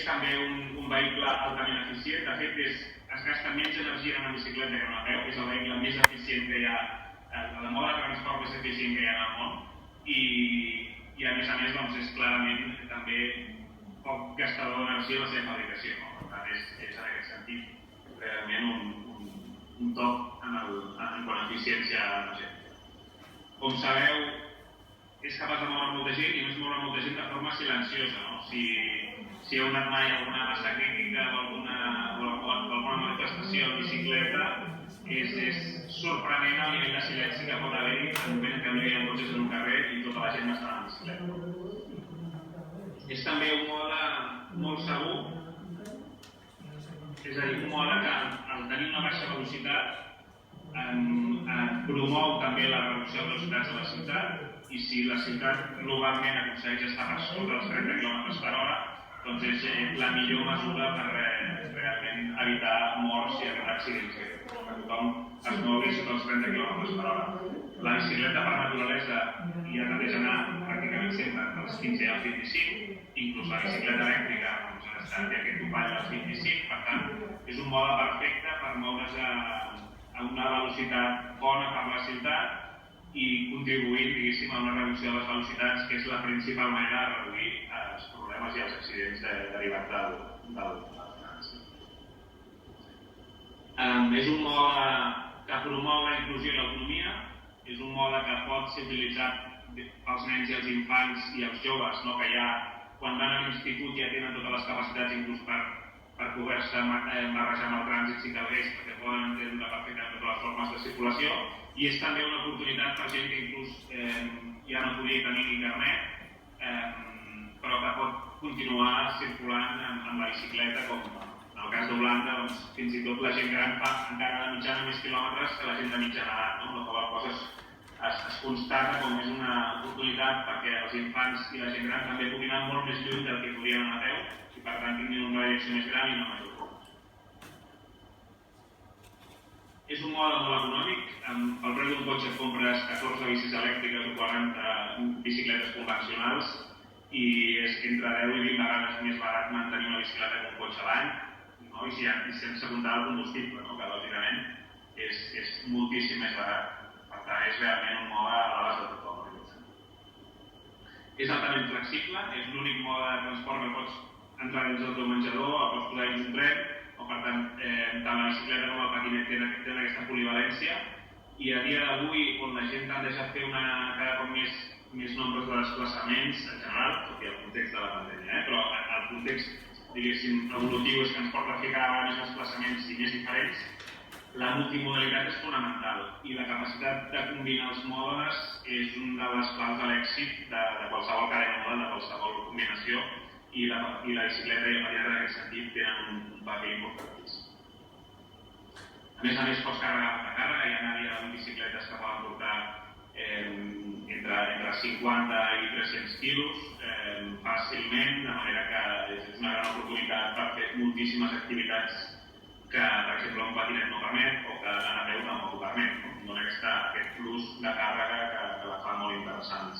és també un vehicle altament eficient. De fet, es gasta menys energia en una bicicleta que en una peu, és el vehicle més eficient que hi ha, el mode de transport més eficient que hi ha en el món, i a més, és clarament també poc gastador d'energia la seva fabricació. Per tant, és en aquest sentit realment un top en quant a eficiència energètica. Com sabeu, és capaç de moure molta gent i a més moure molta gent de forma silenciosa. Si heu anat mai a alguna massa crítica o alguna manifestació en bicicleta, és sorprenent el nivell de silenci que pot haver-hi en el moment en què no hi ha cotxes en un carrer i tota la gent està en bicicleta. És també un mode molt segur, és a dir, un mode que al tenir una baixa velocitat promou també la reducció de velocitats a la ciutat i si la ciutat globalment aconsegueix estar per sota dels 30 km/h, doncs és la millor mesura per realment evitar morts i accidents greus. Que tothom es mogui sota els 30 km/h. La bicicleta per naturalesa ja tendeix a anar pràcticament sempre entre els 15 i els 25, inclús la bicicleta elèctrica té aquest topall dels 25, per tant, és un mode perfecte per moure's a una velocitat bona per la ciutat i contribuir, diguéssim, a una reducció de les velocitats, que és la principal manera de reduir els problemes i els accidents derivats del trànsit. És un mode que promou la inclusió i l'autonomia, és un mode que pot ser utilitzat pels nens i els infants i els joves, que ja quan van a l'institut ja tenen totes les capacitats inclús per poder-se barrejar amb el trànsit si calgués, perquè poden entendre perfectament totes les formes de circulació, i és també una oportunitat per gent que inclús ja no podria tenir ni carnet, però que pot continuar circulant amb la bicicleta, com en el cas d'Holanda, fins i tot la gent gran fa encara de mitjana més quilòmetres que la gent de mitjana edat, la qual cosa es constata com és una oportunitat perquè els infants i la gent gran també puguin anar molt més lluny del que podien anar a peu i per tant tinguin una direcció més gran i una major força. És un mode molt econòmic, pel preu d'un cotxe compres 14 bicis elèctriques o 40 bicicletes convencionals i és entre 10 i 20 vegades més barat mantenir una bicicleta que un cotxe a l'any i sense comptar el combustible, que lògicament és moltíssim més barat. Per tant, és realment un mode a l'abast de tothom. És altament flexible, és l'únic mode de transport que pots entrar dins del teu menjador, el pots posar dins un tren, o per tant, tant la bicicleta com el patinet tenen aquesta polivalència i a dia d'avui, on la gent tendeix a fer cada cop més nombres de desplaçaments en general, tot i el context de la pandèmia, però el context, diguéssim, evolutiu és que ens porta a fer cada vegada més desplaçaments i més diferents. La multimodalitat és fonamental i la capacitat de combinar els modes és una de les claus de l'èxit de qualsevol cadena modal, de qualsevol combinació i la bicicleta i el patinet en aquest sentit tenen un paper importantíssim. A més, pots carregar molta càrrega, hi ha dies amb bicicletes que poden portar entre 50 i 300 quilos fàcilment, de manera que és una gran oportunitat per fer moltíssimes activitats que, per exemple, un patinet no permet o que l'anar a peu tampoc ho permet. Dona aquest plus de càrrega que la fa molt interessant.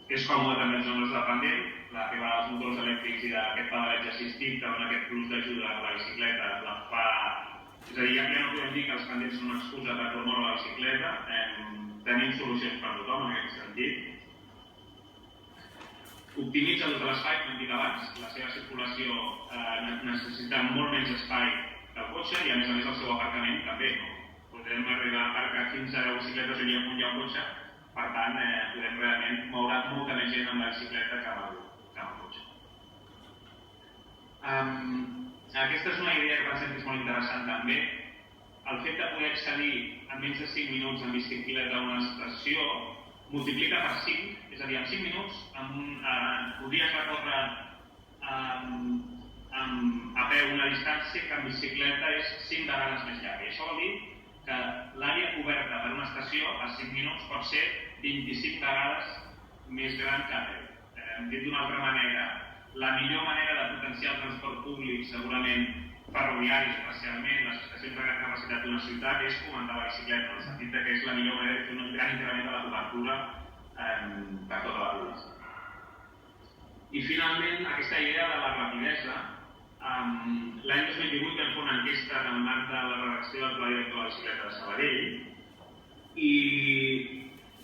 És còmode també en zones de pendent, la que va als motors elèctrics i d'aquest pedalatge assistit que dona aquest plus d'ajuda a la bicicleta la fa... És a dir, ja no podem dir que els pendents són una excusa per promoure la bicicleta, tenim solucions per tothom en aquest sentit. Optimitza l'ús de l'espai, com hem dit abans, la seva circulació necessita molt menys espai que el cotxe i a més el seu aparcament també. Podem arribar a aparcar fins a 10 bicicletes on hi ha un cotxe, per tant podem realment moure molta més gent amb la bicicleta que amb el cotxe. Aquesta és una idea que pensem que és molt interessant també. El fet de poder accedir en menys de 5 minuts en bicicleta a una estació multiplica per 5, és a dir, en 5 minuts podries recórrer a peu una distància que en bicicleta és 5 vegades més llarga. I això vol dir que l'àrea coberta per una estació a 5 minuts pot ser 25 vegades més gran que a peu. Dit d'una altra manera, la millor manera de potenciar el transport públic, segurament ferroviari especialment, les estacions de gran capacitat d'una ciutat, és fomentar la bicicleta, en el sentit que és la millor manera de fer un gran increment de la cobertura per tota la població. I finalment, aquesta idea de la rapidesa, l'any 2018 vam fer una enquesta en el marc de la redacció del Pla Director de la Bicicleta de Sabadell i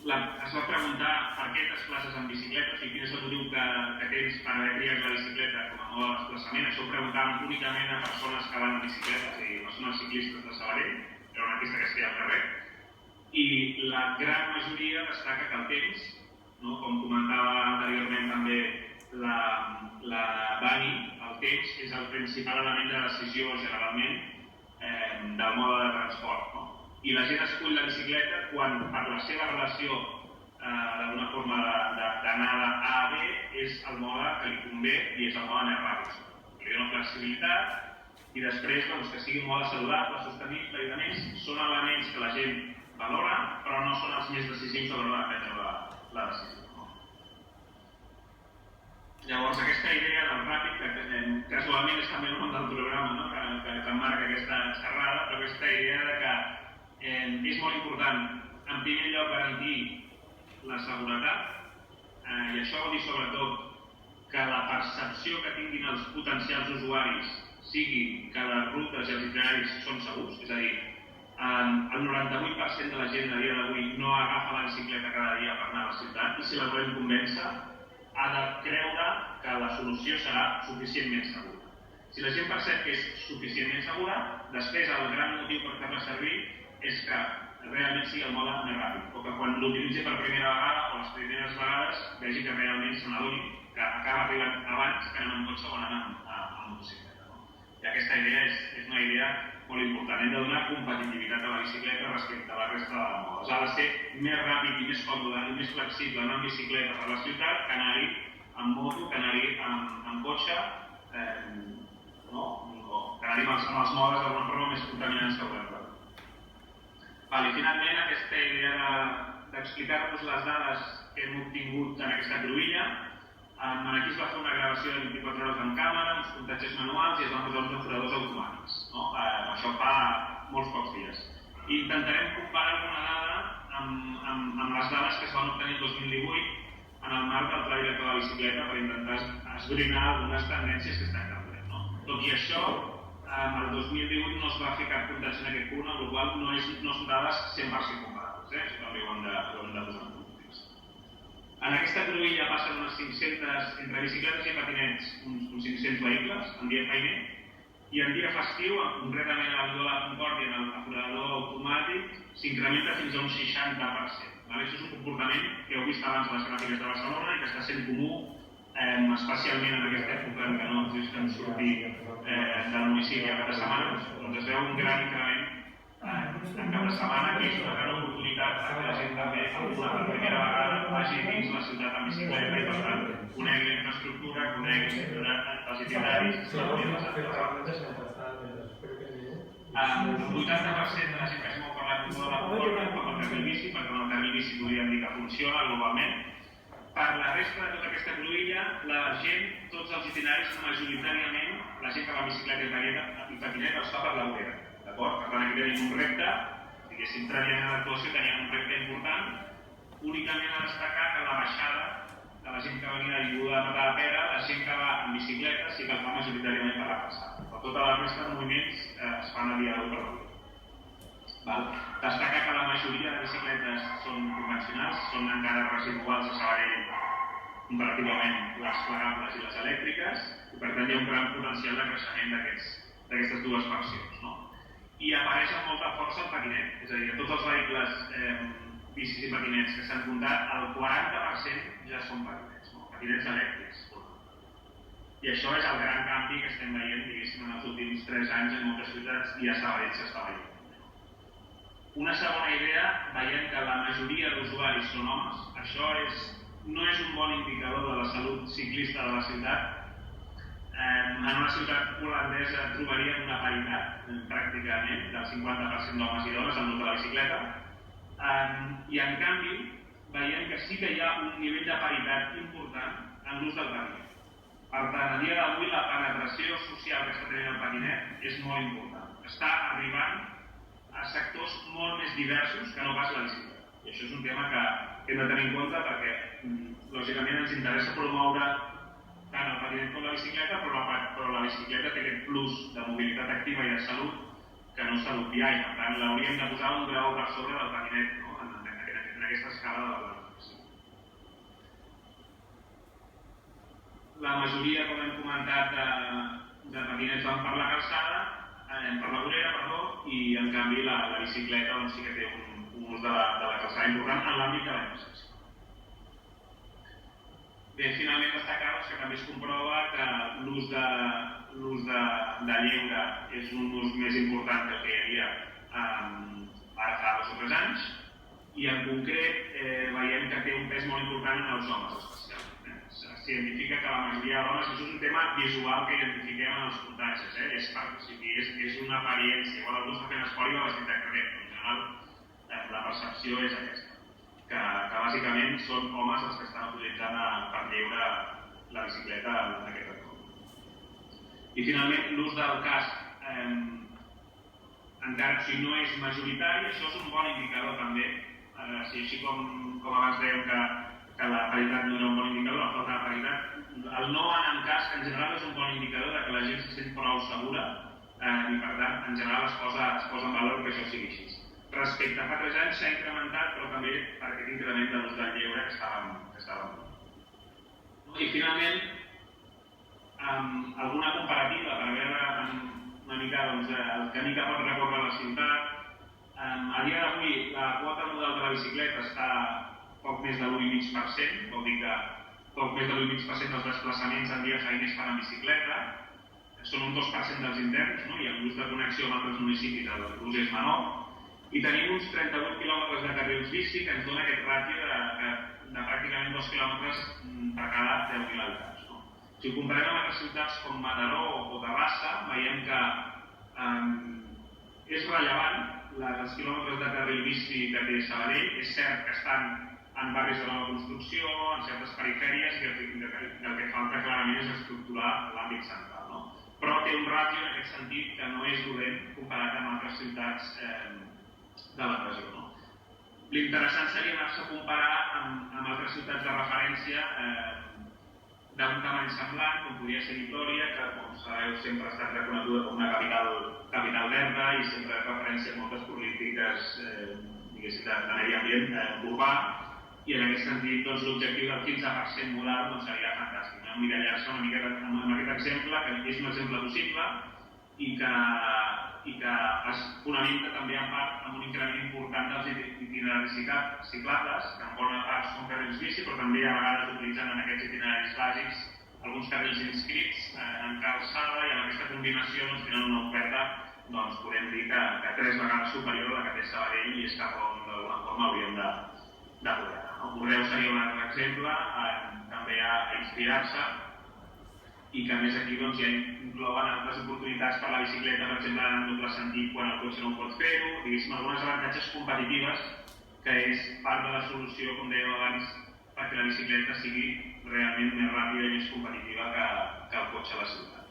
es va preguntar per què et desplaces en bicicleta, o sigui, quin és el motiu que tens per haver triat la bicicleta com a mode de desplaçament. Això ho preguntàvem únicament a persones que van en bicicleta, és a dir, persones ciclistes de Sabadell, era una enquesta que es feia al carrer, i la gran majoria destaca que el temps, com comentava anteriorment també la Dani, el temps és el principal element de decisió generalment del mode de transport. I la gent escull la bicicleta quan per la seva relació d'alguna forma d'anada A a B és el mode que li convé i és el mode més ràpid. Li dona flexibilitat i després que sigui un mode saludable, sostenible i de més, són elements que la gent valora però no són els més decisius a l'hora de prendre la decisió. Llavors, aquesta idea del ràpid, que casualment és també el nom del programa que emmarca aquesta xerrada, però aquesta idea de que és molt important, en primer lloc, garantir la seguretat i això vol dir sobretot que la percepció que tinguin els potencials usuaris sigui que les rutes i els itineraris són segurs, és a dir, el 98% de la gent a dia d'avui no agafa la bicicleta cada dia per anar a la ciutat i si la volem convèncer ha de creure que la solució serà suficientment segura. Si la gent percep que és suficientment segura, després el gran motiu per fer-la servir és que realment sigui el mode més ràpid, o que quan l'utilitzi per primera vegada o les primeres vegades vegi que realment se n'adoni que acaba arribant abans que anant en cotxe o anant en motocicleta. I aquesta idea és una idea molt important. Hem de donar competitivitat a la bicicleta respecte a la resta de modes. Ha de ser més ràpid i més còmode i més flexible anar en bicicleta per la ciutat que anar-hi en moto, que anar-hi en cotxe, o que anar-hi amb els modes d'alguna forma més contaminants que volem. I finalment, aquesta idea d'explicar-vos les dades que hem obtingut en aquesta cruïlla. Aquí es va fer una gravació de 24 hores amb càmera, uns comptatges manuals i es van posar uns depuradors automàtics. Això fa molts pocs dies. I intentarem comparar alguna dada amb les dades que es van obtenir el 2018 en el marc del Pla Director de la Bicicleta per intentar esbrinar algunes tendències que estan canviant. Tot i això, el 2018 no es va fer cap comptatge en aquest punt, amb la qual cosa no són dades 100% comparables. Això també ho hem de posar en context. En aquesta cruïlla passen unes 500, entre bicicletes i patinets, uns 500 vehicles, en dia feiner, i en dia festiu, concretament a l'avinguda de la Concòrdia, en el aforador automàtic, s'incrementa fins a un 60%. Això és un comportament que heu vist abans a les gràfiques de Barcelona i que està sent comú, especialment en aquesta època en què no ens deixen sortir del municipi a cap de setmana, doncs es veu un gran increment en cap de setmana, que és una gran oportunitat perquè la gent també, per primera vegada, vagi dins la ciutat amb bicicleta i, per tant, conegui la infraestructura, conegui els itineraris i les activitats. El 80% de la gent que es mou per la cultura de la Concòrdia fa el carril bici, perquè en el carril bici podríem dir que funciona globalment. Per la resta de tota aquesta cruïlla, la gent, tots els itineraris, majoritàriament, la gent que va amb bicicleta i patineta els fa per la vorera. D'acord? Per tant, aquí tenim un repte, diguéssim, prèviament a l'actuació teníem un repte important, únicament a destacar que la baixada de la gent que venia de l'avinguda de Matadepera, la gent que va amb bicicleta sí que el fa majoritàriament per la passada. Però tota la resta de moviments es fan a dia d'avui per la vorera. Destacar que la majoria de bicicletes són convencionals, són encara residuals a Sabadell comparativament les plegables i les elèctriques i per tant hi ha un gran potencial de creixement d'aquestes dues versions. I apareix amb molta força el patinet, és a dir, de tots els vehicles bicis i patinets que s'han comptat, el 40% ja són patinets, patinets elèctrics. I això és el gran canvi que estem veient, diguéssim, en els últims 3 anys en moltes ciutats i a Sabadell s'està veient. Una segona idea, veiem que la majoria d'usuaris són homes. Això no és un bon indicador de la salut ciclista de la ciutat. En una ciutat holandesa trobaríem una paritat, pràcticament, del 50% d'homes i dones en l'ús de la bicicleta. I, en canvi, veiem que sí que hi ha un nivell de paritat important en l'ús del patinet. Per tant, a dia d'avui, la penetració social que està tenint el patinet és molt important. Està arribant a sectors molt més diversos que no pas la bicicleta. I això és un tema que hem de tenir en compte perquè, lògicament, ens interessa promoure tant el patinet com la bicicleta, però la bicicleta té aquest plus de mobilitat activa i de salut que no s'ha d'obviar i, per tant, l'hauríem de posar un grau per sobre del patinet en aquesta escala de valorizació. La majoria, com hem comentat, de patinets van per la calçada, per la vorera, i en canvi la bicicleta sí que té un ús de la calçada important en l'àmbit de la intersecció. Bé, finalment destacar que també es comprova que l'ús de lleure és un ús més important que el que hi havia ara fa 2 o 3 anys i en concret veiem que té un pes molt important en els homes especialment. S'identifica que la majoria d'homes, això és un tema visual que identifiquem en els muntatges, és una apariència, igual algú està fent esport i va vestit de carrer, però en general la percepció és aquesta, que bàsicament són homes els que estan utilitzant per lleure la bicicleta en aquest entorn. I finalment l'ús del casc, encara si no és majoritari, això és un bon indicador també, així com abans dèiem que la paritat no era un bon indicador, la falta de paritat, el no anar amb casc en general és un bon indicador que la gent se sent prou segura i per tant en general es posa en valor que això sigui així. Respecte a fa 3 anys s'ha incrementat però també per aquest increment de l'ús del lleure que estàvem. I finalment alguna comparativa per veure una mica el camí que pot recórrer la ciutat. A dia d'avui la quota modal de la bicicleta està poc més de l'1,5%, vol dir que poc més de l'1,5% dels desplaçaments en dia feina es fan en bicicleta, són un 2% dels interns, i amb l'ús de connexió amb altres municipis l'ús és menor, i tenim uns 38 quilòmetres de carrils bici que ens dona aquest ràtio de pràcticament 2 quilòmetres per cada 10.000 habitants. Si ho comparem amb altres ciutats com Mataró o Terrassa, veiem que és rellevant els quilòmetres de carril bici que té Sabadell. És cert que estan en barris de nova construcció, en certes perifèries, i el que falta clarament és estructurar l'àmbit central. Però té un ràtio en aquest sentit que no és dolent comparat amb altres ciutats de la regió. L'interessant seria anar-se a comparar amb altres ciutats de referència d'un tamany semblant, com podria ser Vitòria, que, com sabeu, sempre ha estat reconeguda com una capital verda i sempre és referència a moltes polítiques de medi ambient urbà, i en aquest sentit l'objectiu del 15% modal seria fantàstic, emmirallar-se una mica amb aquest exemple, que és un exemple possible i que es fonamenta també en part amb un increment important dels itineraris ciclables, que en bona part són carrils bici, però també a vegades utilitzen en aquests itineraris bàsics alguns carrils inscrits en calçada, i amb aquesta combinació tenen una oferta, podem dir que 3 vegades superior a la que té Sabadell, i és cap on d'alguna forma hauríem de poder. Correu seria un altre exemple, també a inspirar-se, i que a més aquí ja inclouen altres oportunitats per la bicicleta, per exemple, en doble sentit quan el cotxe no ho pot fer-ho, diguéssim, algunes avantatges competitives, que és part de la solució, com dèiem abans, perquè la bicicleta sigui realment més ràpida i més competitiva que el cotxe a la ciutat.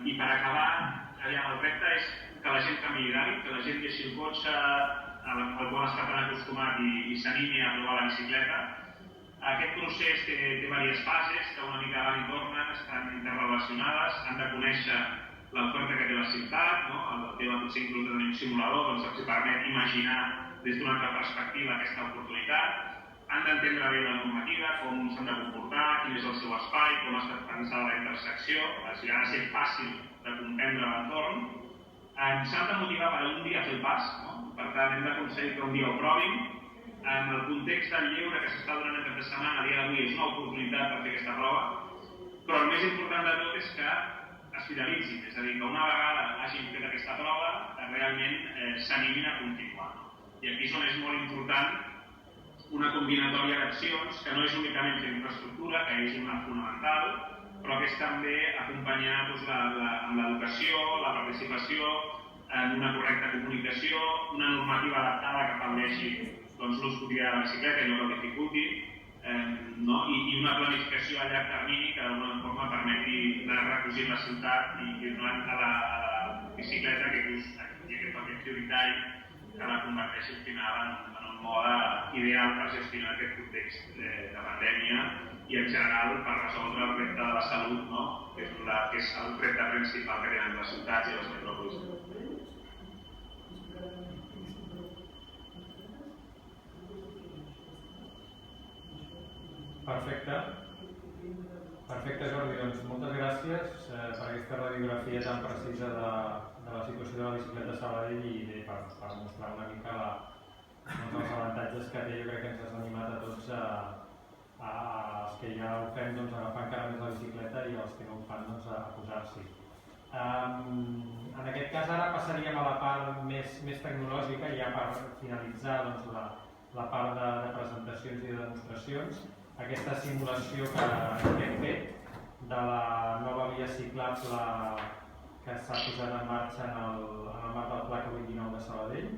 I per acabar, el repte és que la gent canviï d'hàbit, que la gent deixi el cotxe al qual està tan acostumat i s'animi a provar la bicicleta. Aquest procés té diverses fases que una mica van i tornen, estan interrelacionades, han de conèixer l'oferta que té la ciutat, el tema potser inclús de tenir un simulador els permet imaginar des d'una altra perspectiva aquesta oportunitat, han d'entendre bé la normativa, com s'han de comportar, quin és el seu espai, com ha estat pensada la intersecció, si ha de ser fàcil de comprendre l'entorn, s'han de motivar per un dia a fer el pas, per tant hem d'aconseguir que un dia ho provin. En el context del lleure que s'està donant aquest cap de setmana, a dia d'avui és una oportunitat per fer aquesta prova, però el més important de tot és que es fidelitzin, és a dir, que una vegada hagin fet aquesta prova, realment s'animin a continuar. I aquí és on és molt important una combinatòria d'accions, que no és únicament fer infraestructura, que és una fonamental, però que és també acompanyar amb l'educació, la participació, en una correcta comunicació, una normativa adaptada que afavoreixi l'ús quotidià de la bicicleta i no que el dificulti, i una planificació a llarg termini que d'alguna forma permeti anar recosint la ciutat i donant a la bicicleta aquest ús i aquest paper prioritari que la converteixi al final en un mode ideal per gestionar aquest context de pandèmia i en general per resoldre el repte de la salut, no? que és el repte principal que tenen les ciutats i les metròpolis. Perfecte. Perfecte, Jordi. Doncs moltes gràcies per aquesta radiografia tan precisa de la situació de la bicicleta a Sabadell i per mostrar una mica els avantatges que té. Jo crec que ens has animat a tots els que ja ho fem a agafar encara més la bicicleta i els que no ho fan a posar-s'hi. En aquest cas ara passaríem a la part més tecnològica, ja per finalitzar la part de presentacions i de demostracions. Aquesta simulació que hem fet de la nova via ciclable que s'ha posat en marxa en el marc del Pla Covid-19 de Sabadell.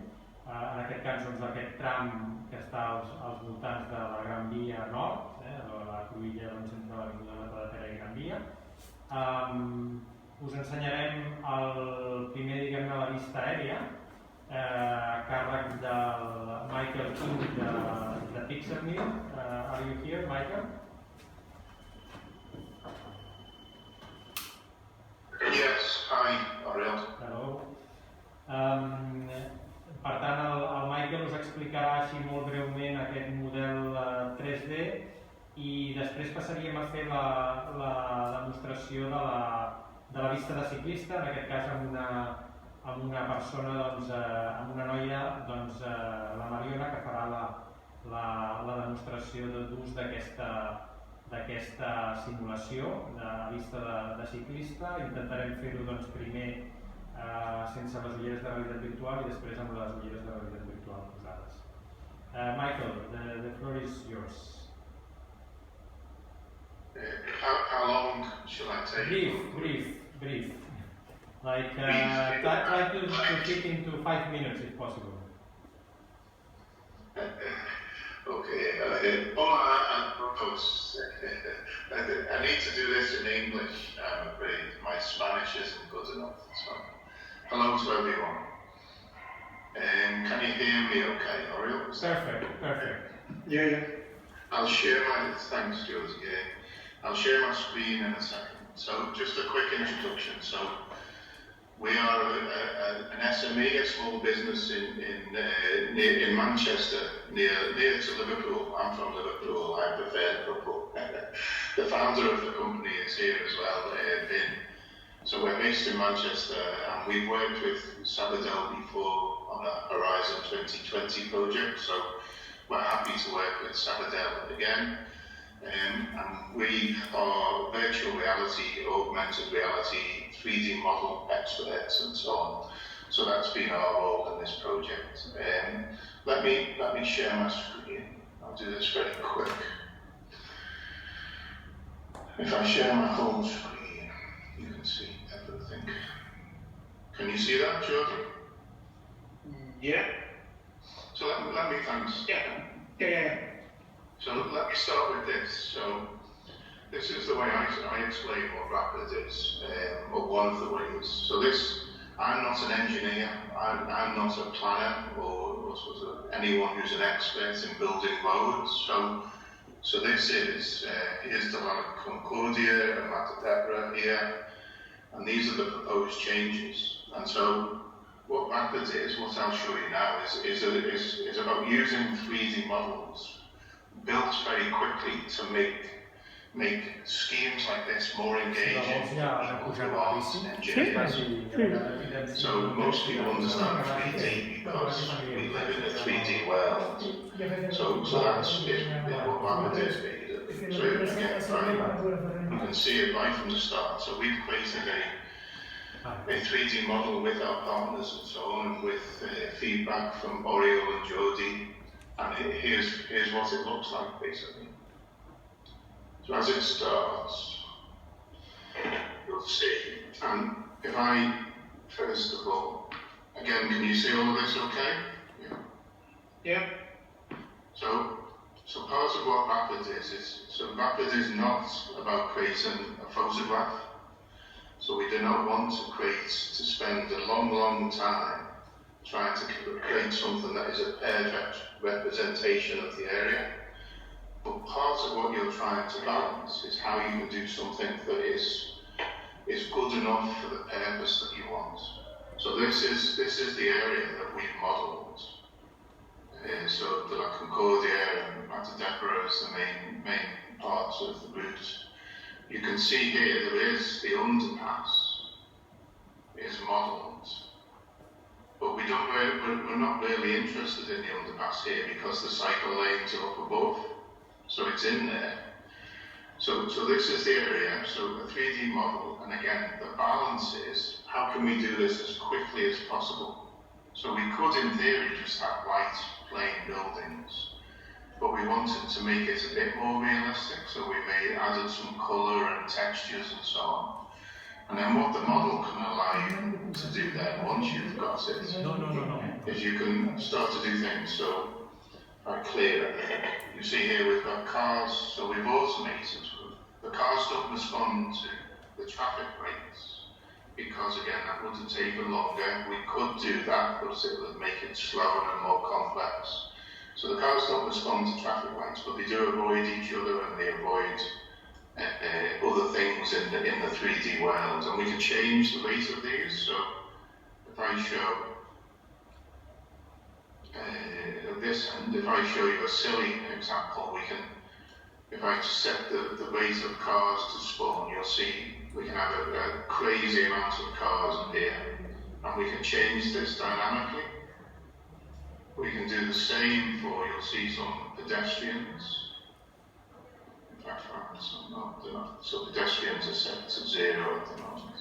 En aquest cas, aquest tram que està als voltants de la Gran Via Nord, la cruïlla entre l'avinguda Matadepera i Gran Via. Us ensenyarem el primer, diguem-ne, la vista aèria, a càrrec del Michael King de Pixelmill. Are you here, Michael? Yes, hi, Ariel. Hello. Per tant, el Michael us explicarà així molt breument aquest model 3D i després passaríem a fer la demostració de la vista de ciclista, en aquest cas amb una persona, amb una noia, la Mariona, que farà la demostració d'ús d'aquesta simulació de vista de ciclista. Intentarem fer-ho primer sense les ulleres de realitat virtual i després amb les ulleres de realitat virtual posades. Michael, the floor is yours. How long shall I take? Brief. Like, try to fit into 5 minutes if possible. Okay, I propose, I need to do this in English, I'm afraid. My Spanish isn't good enough. So, hello to everyone. Can you hear me okay, Oriel? Perfect. Yeah. I'll share thanks, Josie. I'll share my screen in a second. So, just a quick introduction. So, we are an SME, a small business in Manchester, near to Liverpool. I'm from Liverpool. I prefer Liverpool. The founder of the company is here as well, Vin. So we're based in Manchester, and we've worked with Sabadell before on a Horizon 2020 project. So we're happy to work with Sabadell again. And we are virtual reality, augmented reality, 3D model experts and so on. So that's been our role in this project. Let me share my screen. I'll do this very quick. If I share my home screen, you can see everything. Can you see that, Jordan? Yeah. So let me thanks. Yeah. So let me start with this. So this is the way I explain what RAPID is, or one of the ways. So I'm not an engineer, I'm not a planner, or anyone who's an expert in building roads. So this is, here's the line of Concòrdia and Matadepera here, and these are the proposed changes. And so what RAPID is, what I'll show you now, is about using 3D models built very quickly to make schemes like this more engaging for people who aren't engineers. So most people understand 3D because we live in a 3D world. So that's what RAPID is. So again, you can see it right from the start. So we've created a 3D model with our partners and so on, with feedback from Oriel and Jody. And here's what it looks like, basically. So as it starts, you'll see, and if I, first of all, again, can you see all of this okay? Yeah. So part of what RAPID is RAPID is not about creating a photograph. So we do not want to spend a long time trying to create something that is a perfect representation of the area. But part of what you're trying to balance is how you can do something that is good enough for the purpose that you want. So this is the area that we've modelled. So the Concòrdia and Matadepera is the main parts of the route. You can see here there is the underpass is modelled, but we're not really interested in the underpass here because the cycle lanes are up above, so it's in there. So this is the area, so a 3D model, and again, the balance is how can we do this as quickly as possible? So we could, in theory, just have white, plain buildings, but we wanted to make it a bit more realistic, so we added some colour and textures and so on. And then what the model can allow you to do then, once you've got it, is you can start to do things. So if I clear it, you see here we've got cars, so we've automated. The cars don't respond to the traffic rates, because again, that would have taken longer. We could do that, but it would make it slower and more complex. So the cars don't respond to traffic lights, but they do avoid each other and they avoid other things in the 3D world. And we can change the rate of these. So if I show this, and if I show you a silly example, we can, if I set the rate of cars to spawn, you'll see we can have a crazy amount of cars in here, and we can change this dynamically. We can do the same for, you'll see some pedestrians. In fact, some not, they're not. So pedestrians are set to 0 at the moment.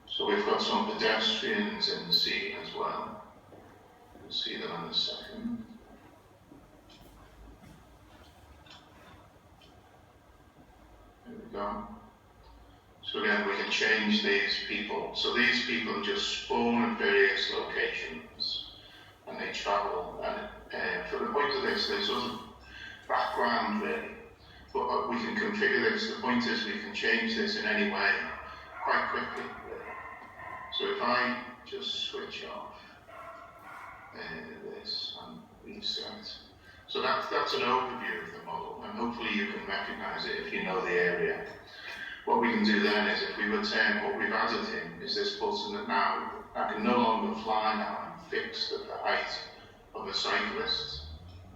So we've got some pedestrians in the scene as well. You'll see them in a second. There we go. So again, we can change these people. So these people just spawn at various locations, and they travel. And for the point of this, there's sort of background really, but we can configure this. The point is, we can change this in any way quite quickly. Really. So if I just switch off this and reset. So that's an overview of the model, and hopefully you can recognise it if you know the area. What we can do then is, if we return, what we've added in is this button that now I can no longer fly now. I'm fixed at the height of a cyclist,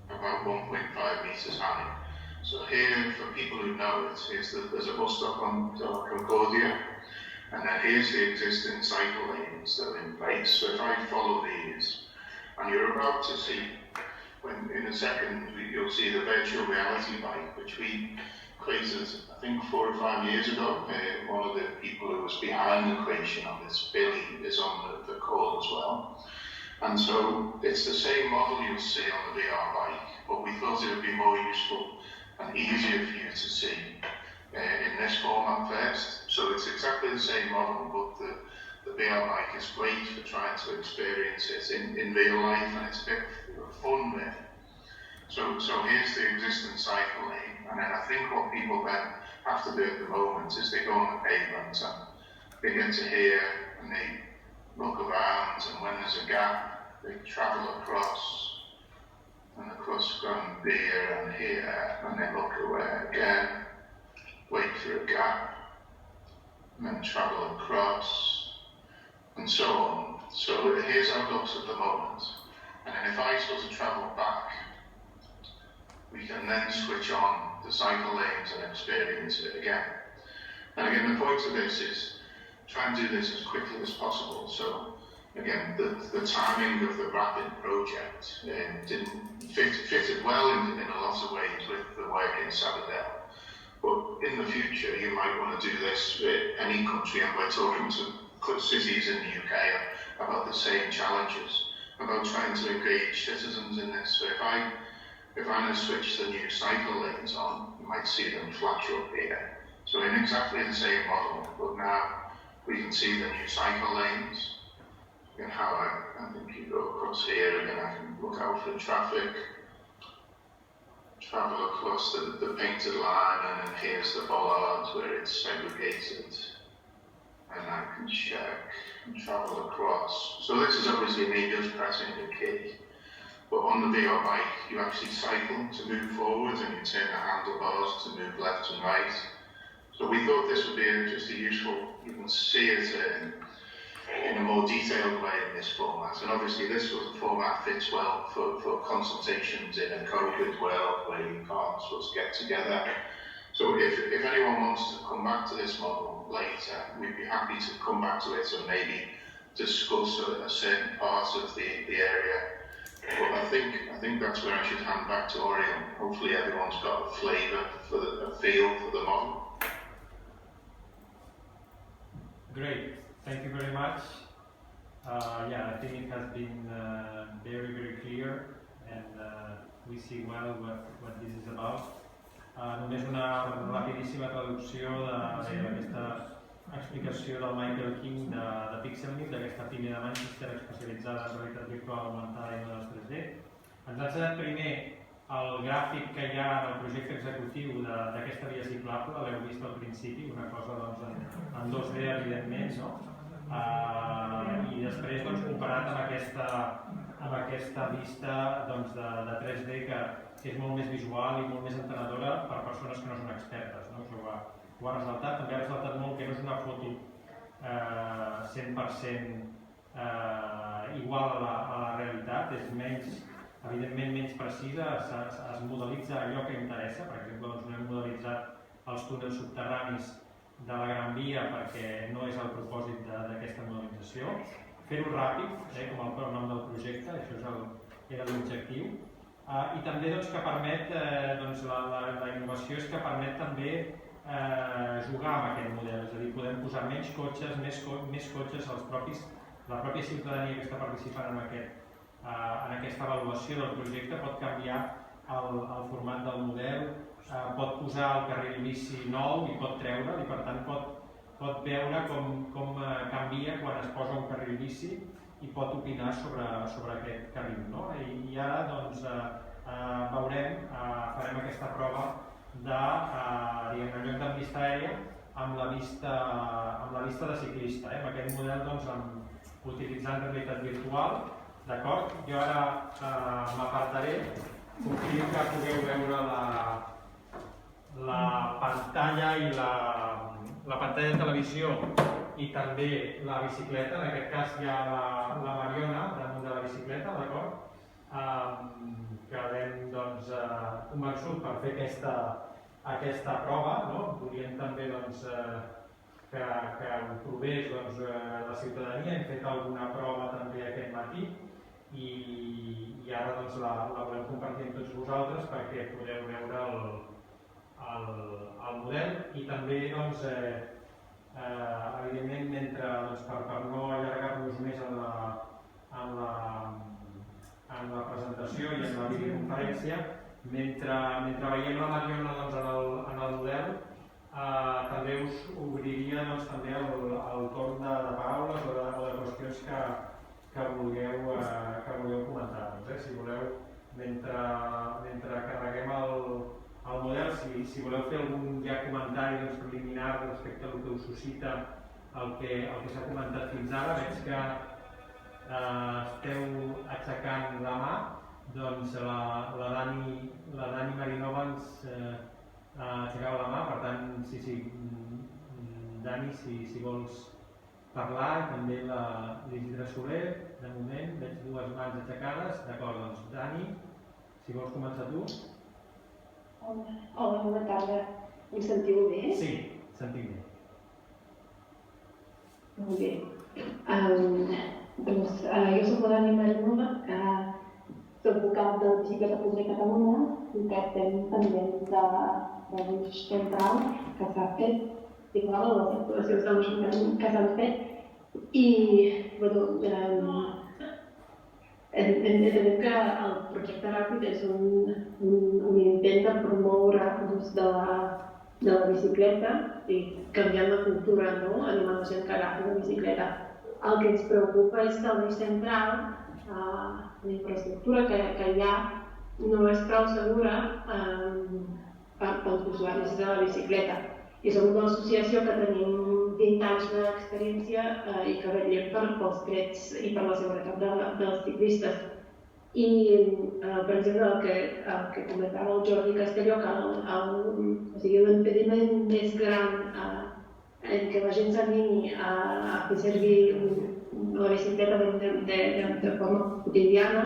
about 1.5 metres high. So here, for people who know it, there's a bus stop on Concòrdia, and then here's the existing cycle lanes that are in place. So if I follow these, and you're about to see, in a second, you'll see the virtual reality bike, which we created, I think, 4 or 5 years ago. One of the people who was behind the creation of this, Billy, is on the call as well. And so it's the same model you'll see on the VR bike, but we thought it would be more useful and easier for you to see in this format first. So it's exactly the same model, but the VR bike is great for trying to experience it in real life, and it's a bit fun really. So here's the existing cycle lane, and then I think what people then have to do at the moment is they go on the pavement and they get to here and they look around, and when there's a gap, they travel across and across Gran Via and here, and they look away again, wait for a gap, and then travel across, and so on. So here's how it looks at the moment. And then if I sort of travel back, we can then switch on the cycle lanes and experience it again. And again, the point of this is try and do this as quickly as possible. So again, the timing of the RAPID project didn't fitted well in a lot of ways with the work in Sabadell. But in the future, you might want to do this with any country, and we're talking to cities in the UK about the same challenges, about trying to engage citizens in this. So if I now switch the new cycle lanes on, you might see them flash up here. So in exactly the same model, but now we can see the new cycle lanes. And how I think you go across here, and then I can look out for traffic, travel across the painted line, and then here's the bollard where it's segregated. and I can check and travel across. So this is obviously me just pressing the key. But on the VR bike, you actually cycle to move forwards and you turn the handlebars to move left and right. So we thought this would be just a useful, you can see it in a more detailed way in this format. And obviously this sort of format fits well for consultations in a COVID world where you can't sort of get together. So if anyone wants to come back to this model later, we'd be happy to come back to it and maybe discuss a certain part of the area. But I think that's where I should hand back to Orion. Hopefully everyone's got a flavour for a feel for the model. Great, thank you very much. Yeah, I think it has been very, very clear, and we see well what this is about. Només una rapidíssima traducció d'aquesta explicació del Michael King de Pixelmip, d'aquesta PIME de Manchester especialitzada en realitat virtual augmentada i models 3D. Ens ha ensenyat primer el gràfic que hi ha en el projecte executiu d'aquesta via ciclable, l'heu vist al principi, una cosa doncs, en 2D evidentment, no? I després comparat amb aquesta vista de 3D que és molt més visual i molt més entenedora per persones que no són expertes. Això ho ha ressaltat. També ha ressaltat molt que no és una foto 100% igual a la realitat, és evidentment menys precisa, es modelitza allò que interessa. Per exemple, no hem modelitzat els túnels subterranis de la Gran Via perquè no és el propòsit d'aquesta modelització. Fer-ho ràpid, com el nom del projecte, això era l'objectiu. I també que permet, la innovació és que permet també jugar amb aquest model, és a dir, podem posar menys cotxes, més cotxes, la pròpia ciutadania que està participant en aquesta avaluació del projecte pot canviar el format del model, pot posar el carril bici nou i pot treure'l i per tant pot veure com canvia quan es posa un carril bici i pot opinar sobre aquest carril. I ara veurem, farem aquesta prova en lloc de vista aèria amb la vista de ciclista, amb aquest model utilitzant realitat virtual. Jo ara m'apartaré, confio que pugueu veure la pantalla i la pantalla de televisió i també la bicicleta. En aquest cas hi ha la Mariona damunt de la bicicleta, d'acord? Que l'hem convençut per fer aquesta prova. Volíem també que ho provés la ciutadania. Hem fet alguna prova també aquest matí i ara la volem compartir amb tots vosaltres perquè podeu veure el model i també, evidentment, per no allargar-nos més en la presentació i en la videoconferència, mentre veiem la Mariona en el model, també us obriria també el torn de paraules o de qüestions que vulgueu comentar. Si voleu, mentre carreguem el model, si voleu fer algun comentari preliminar respecte al que us suscita el que s'ha comentat fins ara, veig que esteu aixecant la mà, doncs la Dani Marinova ens aixecava la mà, per tant, sí, Dani, si vols parlar, i també l'Isidre Soler, de moment, veig dues mans aixecades. D'acord, doncs Dani, si vols començar tu. Hola, bona tarda. Em sentiu bé? Sí, sentim bé. Molt bé. Jo soc la Dani Marinova, que soc vocal del Bicicleta Pública de Catalunya i que estem pendents de l'eix central que s'ha fet, i clar, les actuacions de l'Ajuntament que s'han fet. I, entenem que el projecte RAPID és un intent de promoure l'ús de la bicicleta i canviant la cultura, animant la gent que agafi la bicicleta. El que ens preocupa és que l'eix central, la infraestructura que hi ha, no és prou segura pels usuaris de la bicicleta. I som una associació que tenim 20 anys d'experiència i que vetllem pels drets i per la seguretat dels ciclistes. I, per exemple, el que comentava el Jordi Castelló, que l'impediment més gran en què la gent s'animi a fer servir la bicicleta de forma quotidiana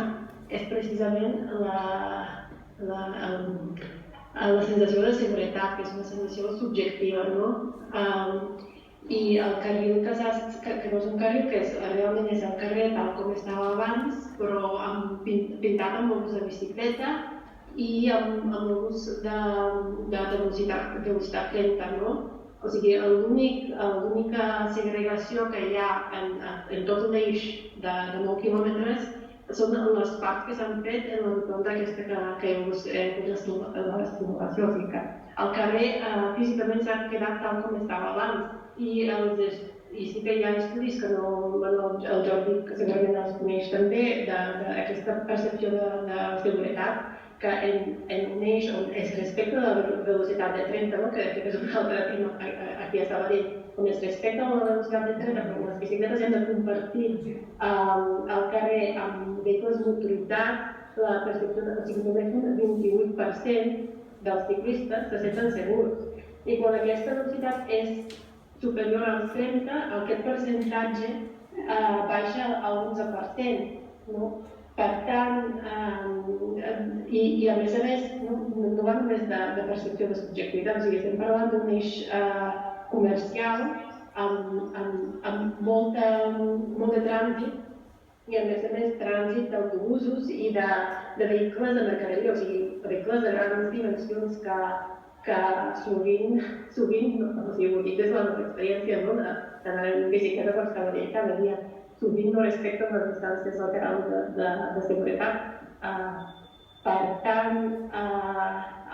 és precisament la sensació de seguretat, que és una sensació subjectiva, no? I el carril que no és un carril, que realment és el carrer tal com estava abans, però pintat amb l'ús de bicicleta i amb l'ús de velocitat 30, no? O sigui, l'única segregació que hi ha en tot l'eix de 9 quilòmetres són les parts que s'han fet en l'entorn d'aquesta que és la simulació. O sigui que el carrer físicament s'ha quedat tal com estava abans i sí que hi ha estudis que el Jordi segurament els coneix també d'aquesta percepció de seguretat que en un eix on es respecta la velocitat de 30, que és un altre tema aquí a Sabadell, on es respecta la velocitat de 30, però les bicicletes hem de compartir el carrer amb vehicles motoritzats, la percepció de que només un 28% dels ciclistes se senten segurs. I quan aquesta velocitat és superior als 30, aquest percentatge baixa al 11%. Per tant, i a més, no va només de percepció de subjectivitat, o sigui, estem parlant d'un eix comercial amb molt de trànsit i a més trànsit d'autobusos i de vehicles de mercaderia, o sigui, vehicles de grans dimensions que sovint, o sigui, ho dic des de la meva experiència, d'anar en bicicleta per Sabadell cada dia, sovint no respecten les distàncies laterals de seguretat. Per tant,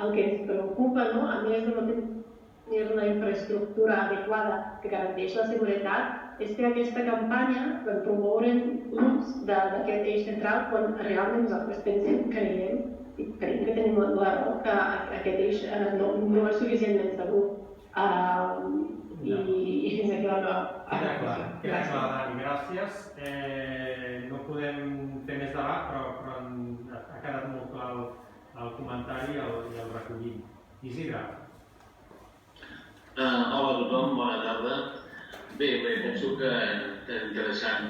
el que ens preocupa, a més de no tenir una infraestructura adequada que garanteix la seguretat, és fer aquesta campanya per promoure l'ús d'aquest eix central quan realment nosaltres creiem que tenim la raó que aquest eix no és suficientment segur. I fins aquí la meva... Queda clar, Dani, gràcies. No podem fer més debat, però ha quedat molt clar el comentari i el recollim. Isidre. Hola a tothom, bona tarda. Bé, penso que és interessant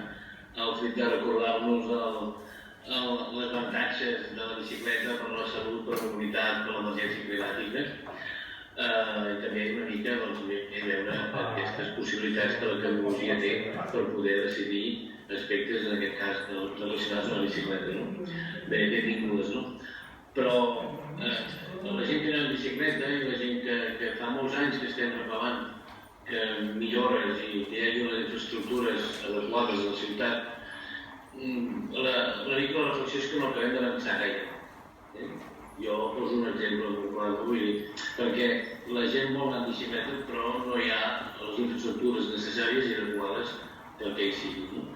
el fet de recordar-nos les avantatges de la bicicleta per la salut, per la mobilitat, per l'emergència climàtica. I també una mica veure aquestes possibilitats que la tecnologia té per poder decidir aspectes, en aquest cas, relacionats amb la bicicleta. Bé, benvingudes, no? Però la gent que anava en bicicleta i la gent que fa molts anys que estem reclamant que millores i que hi hagi les infraestructures adequades a la ciutat, la reflexió és que no acabem d'avançar gaire. Jo poso un exemple molt clar que vull dir, perquè la gent vol anar en bicicleta però no hi ha les infraestructures necessàries i adequades perquè hi sigui.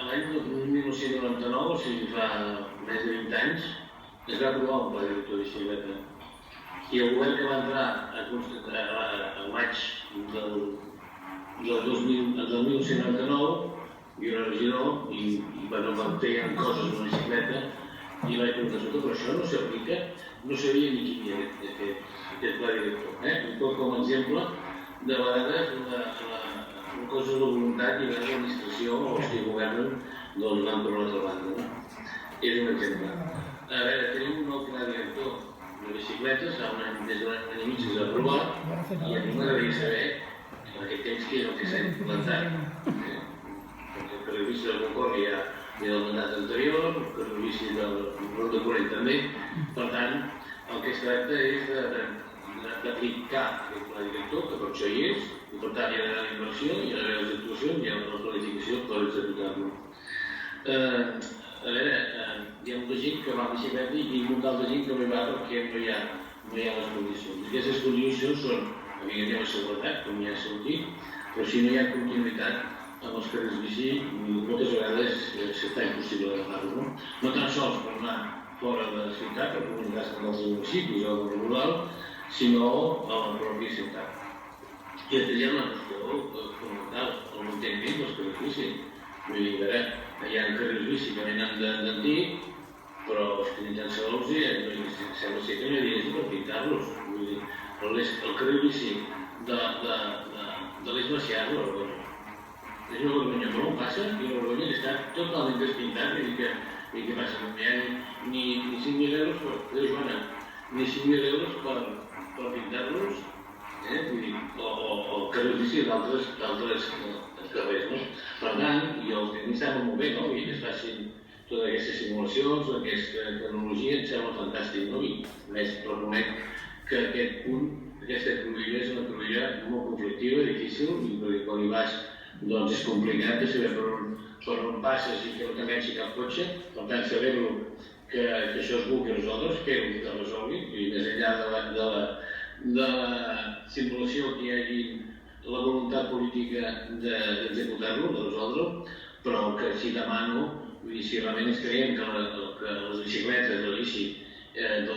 L'any 1999, o sigui fa més de 20 anys, es va aprovar un pla director de bicicleta i el govern que va entrar al maig del 1999 i era regidor i van fer coses amb la bicicleta i vaig preguntar, però això no s'aplica, no sabia ni qui havia fet aquest pla director. Un poc com a exemple, de vegades una cosa és la voluntat i l'administració o els que governen van per l'altra banda. És un exemple. A veure, tenim un nou pla director de bicicletes, des d'un any i mig que s'ha aprovat i a mi m'agradaria saber en aquest temps què és el que s'ha implantat. Perquè per la vista de Concòrdia i del mandat anterior, per la bici del Grup de Corrent també. Per tant, el que es tracta és d'aplicar aquest pla director, que per això hi és, i per tant hi ha d'haver la inversió, hi ha d'haver les actuacions, hi ha la planificació per executar-lo. A veure, hi ha molta gent que va a bicicleta i molta altra gent que no hi va perquè no hi ha les condicions. Aquestes condicions són, evidentment, la seguretat, com ja s'ha dit, però si no hi ha continuïtat amb els carrers bici, moltes vegades s'està impossible d'agafar-ho. No tan sols per anar fora de la ciutat, per comunicar-se amb els municipis o del rural, sinó a la pròpia ciutat. I després hi ha una qüestió fonamental, el manteniment dels carrils bici. Vull dir, ara hi ha carrils bici que venen d'antic, però els que ni tan sols sembla ser que no hi ha diners per pintar-los. Vull dir, el carril bici de l'Eix Macià és una vergonya. És una vergonya, però on passa? I una vergonya que està totalment despintat i que passa, no hi ha ni 5.000 euros ni 5.000 euros per pintar-los, o carrils bici d'altres carrers, no? Per tant, i els tècnics estaven molt bé, no? I que es facin totes aquestes simulacions, aquesta tecnologia, em sembla fantàstic, no? I més reconec que aquest punt, aquesta cruïlla és una cruïlla molt conflictiva, difícil, i perquè quan hi vas doncs és complicat de saber per on passes i que no t'enganxi cap cotxe, per tant saber-lo que això es vulgui resoldre, espero que es resolgui, i més enllà de la simulació que hi hagi la voluntat política d'executar-lo, de resoldre-ho, però que si demano, si realment ens creiem que les bicicletes, la bici, no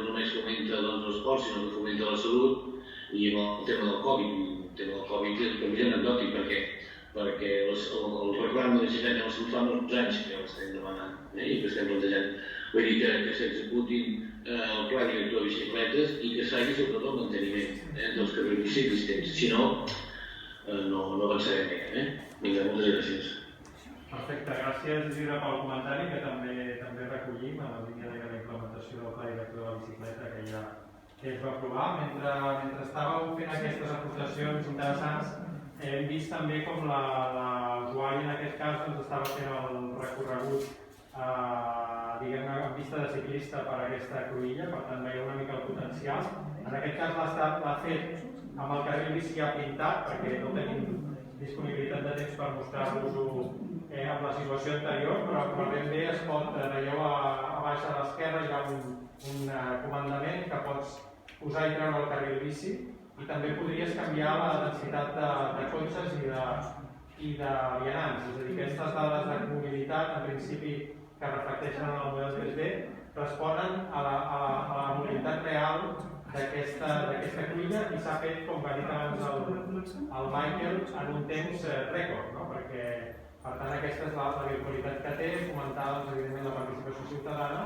només fomenta l'esport, sinó que fomenta la salut, i amb el tema del Covid és per mi anecdòtic, perquè el reclam de la bicicleta no se'n fa uns anys que l'estem demanant i que estem plantejant. Vull dir que s'executin el pla director de bicicletes i que s'hagi sobretot el manteniment dels carrils bici existents. Si no, no avançarem bé. Vinga, moltes gràcies. Perfecte, gràcies Isidre pel comentari que també recollim a la línia de la implementació del pla director de la bicicleta que es va aprovar. Mentre estàveu fent aquestes aportacions interessants, hem vist també com l'usuari en aquest cas estava fent el recorregut diguem-ne en vista de ciclista per aquesta cruïlla, per tant veia una mica el potencial. En aquest cas l'ha fet amb el carril bici ja pintat perquè no tenim disponibilitat de temps per mostrar-vos-ho amb la situació anterior, però ben bé es pot, veieu a baix a l'esquerra hi ha un comandament que pots posar i treure el carril bici i també podries canviar la densitat de cotxes i de vianants, és a dir, aquestes dades de mobilitat en principi que reflecteixen en el model 3D responen a la mobilitat real d'aquesta cruïlla i s'ha fet, com va dir abans el Michael, en un temps rècord, no? Perquè, per tant, aquesta és la virtualitat que té, fomentar evidentment la participació ciutadana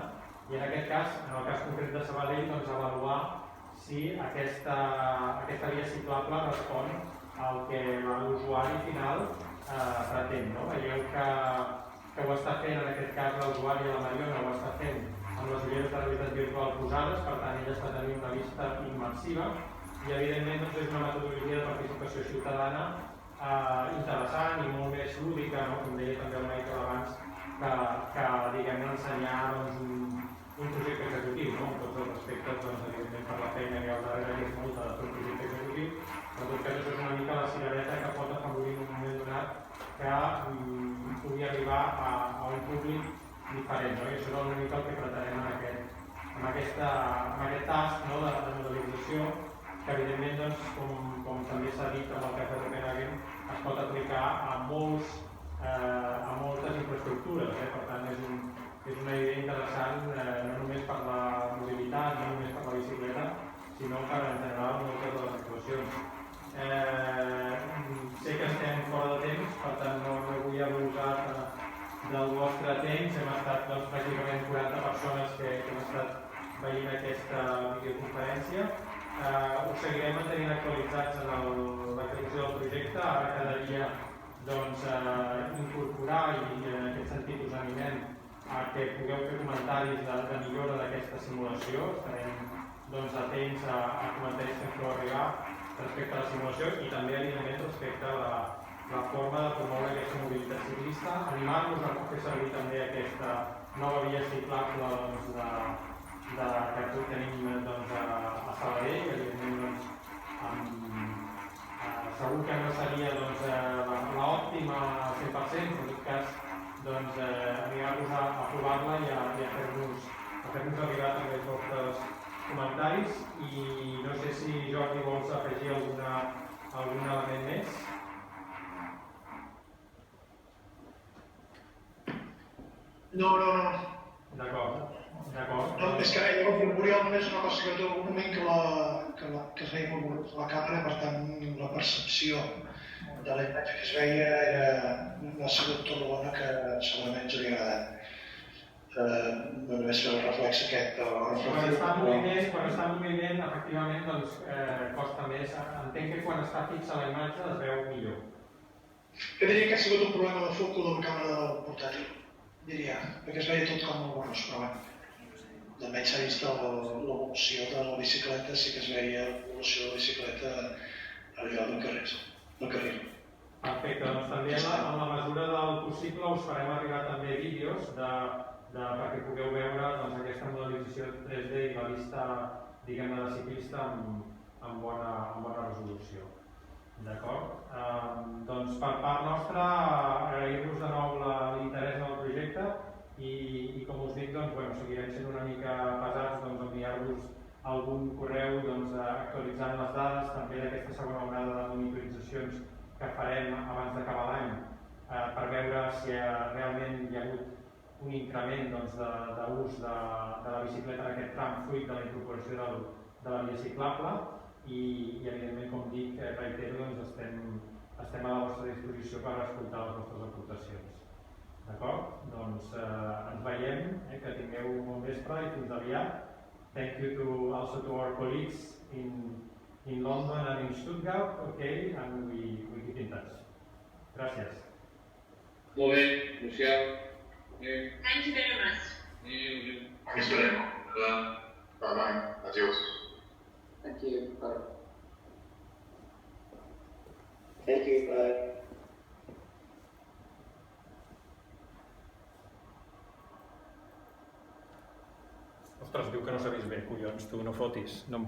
i en aquest cas, en el cas concret de Sabadell, avaluar si aquesta via ciclable respon al que l'usuari final pretén. Veieu que ho està fent, en aquest cas l'usuari, la Mariona, ho està fent amb les ulleres de realitat virtual posades, per tant ella està tenint una vista immersiva i evidentment és una metodologia de participació ciutadana interessant i molt més lúdica, com deia també el Michael abans, que diguem-ne ensenyar un projecte executiu, amb tots els respectes, evidentment per la feina que hi ha al darrere, que és molta de tot projecte executiu, però en tot cas això és una mica la cigareta que pot afavorir en un moment donat que pugui arribar a un públic diferent, i això és una mica el que pretenem en aquest tast de modelització que evidentment, com també s'ha dit amb el cas de Copenhagen, es pot aplicar a moltes infraestructures, per tant és una idea interessant no només per la mobilitat, no només per la bicicleta, sinó per en general moltes de les actuacions. Sé que estem fora de temps, per tant no vull abusar del vostre temps. Hem estat pràcticament 40 persones que hem estat veient aquesta videoconferència. Us seguirem mantenint actualitzats en l'execució del projecte. Ara quedaria incorporar i en aquest sentit us animem a que pugueu fer comentaris de millora d'aquesta simulació. Estarem atents a comentaris que ens feu arribar respecte a la simulació i també evidentment respecte a la forma de promoure aquesta mobilitat ciclista, animar-nos a fer servir també aquesta nova via ciclable que tenim a Sabadell. Evidentment segur que no seria l'òptima al 100%, però en tot cas animar-nos a provar-la i a fer-nos arribar també els vostres comentaris i no sé si Jordi vols afegir algun element més. No. D'acord. D'acord. No, és que jo volia només una cosa que en algun moment que es veia molt la càmera, per tant la percepció de la imatge que es veia ha sigut tot bona, que segurament ens havia agradat. Només fer el reflex aquest. Quan està en moviment, efectivament, doncs costa més. Entenc que quan està fixa la imatge es veu millor. Jo diria que ha sigut un problema de foc o de la càmera del portàtil, diria, perquè es veia tot com molt borrós, però bé. Almenys s'ha vist l'evolució de la bicicleta, sí que es veia l'evolució de la bicicleta al lloc del carril. Perfecte, doncs també en la mesura del possible us farem arribar també vídeos perquè pugueu veure aquesta modelització 3D i la vista, diguem-ne, de ciclista amb bona resolució. D'acord? Doncs per part nostra, agrair-vos de nou l'interès en el projecte i com us dic, seguirem sent una mica pesats enviar-vos algun correu actualitzant les dades també d'aquesta segona onada de monitoritzacions que farem abans d'acabar l'any per veure si realment hi ha hagut un increment d'ús de la bicicleta en aquest tram fruit de la incorporació de la via ciclable i evidentment, com dic, reitero, estem a la vostra disposició per escoltar les vostres aportacions. D'acord? Doncs ens veiem, que tingueu un bon vespre i fins aviat. Thank you also to our colleagues in London and in Stuttgart, okay, and we keep in touch. Gràcies. Molt bé, Lucià. Thank you very much. Thanks very much. Bye-bye. Adiós. Thank you. Bye. Thank you. Bye. Ostres, diu que no s'ha vist bé, collons, tu no fotis. No